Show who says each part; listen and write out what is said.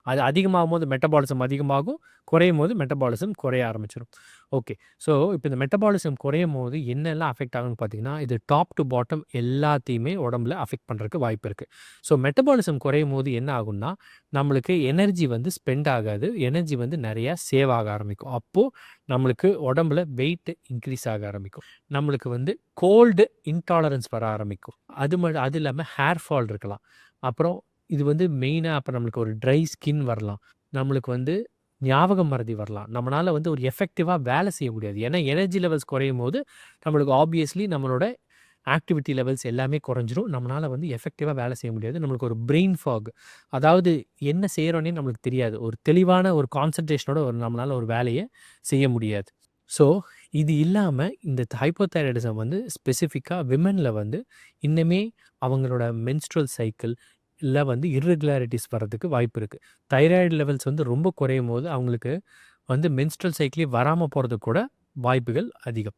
Speaker 1: அது அதிகமாகும்போது மெட்டபாலிசம் அதிகமாகும், குறையும்போது மெட்டபாலிசம் குறைய ஆரம்பிச்சுரும். ஓகே. ஸோ இப்போ இந்த மெட்டபாலிசம் குறையும்போது என்னெல்லாம் அஃபெக்ட் ஆகும்னு பார்த்தீங்கன்னா, இது டாப் டு பாட்டம் எல்லாத்தையுமே உடம்புல அஃபெக்ட் பண்ணுறதுக்கு வாய்ப்பு இருக்குது. ஸோ மெட்டபாலிசம் குறையும்போது என்ன ஆகும்னா, நம்மளுக்கு எனர்ஜி வந்து ஸ்பெண்ட் ஆகாது. எனர்ஜி வந்து நிறையா சேவ் ஆக ஆரம்பிக்கும். அப்போது நம்மளுக்கு உடம்புல வெயிட் இன்க்ரீஸ் ஆக ஆரம்பிக்கும். நம்மளுக்கு வந்து கோல்டு இன்டாலரன்ஸ் வர ஆரம்பிக்கும். அது இல்லாமல் ஹேர் ஃபால் இருக்கலாம். அப்புறம் இது வந்து மெயினாக அப்போ நம்மளுக்கு ஒரு ட்ரை ஸ்கின் வரலாம். நம்மளுக்கு வந்து ஞாபக மறதி வரலாம். நம்மளால வந்து ஒரு எஃபெக்டிவா வேலை செய்ய முடியாது. ஏன்னா எனர்ஜி லெவல்ஸ் குறையும்போது, நம்மளுக்கு ஆப்வியஸ்லி நம்மளோட ஆக்டிவிட்டி லெவல்ஸ் எல்லாமே குறைஞ்சிரும். நம்மளால வந்து எஃபெக்டிவா வேலை செய்ய முடியாது. நம்மளுக்கு ஒரு பிரெயின் ஃபாக், அதாவது என்ன செய்றோன்னே நம்மளுக்கு தெரியாது. ஒரு தெளிவான ஒரு கான்சன்ட்ரேஷனோட நம்மளால ஒரு வேலைய செய்ய முடியாது. ஸோ இது இல்லாம இந்த ஹைப்போதைராய்டிசம் வந்து ஸ்பெசிஃபிக்கா விமென்ல வந்து இன்னுமே அவங்களோட மென்ஸ்ட்ரல் சைக்கிள் இல்ல வந்து இர்ரெகுலாரிட்டீஸ் வர்றதுக்கு வாய்ப்பு இருக்கு. தைராய்டு லெவல்ஸ் வந்து ரொம்ப குறையும்போது அவங்களுக்கு வந்து மென்ஸ்ட்ரல் சைக்கிளே வராம போறதுக்கு கூட வாய்ப்புகள் அதிகம்.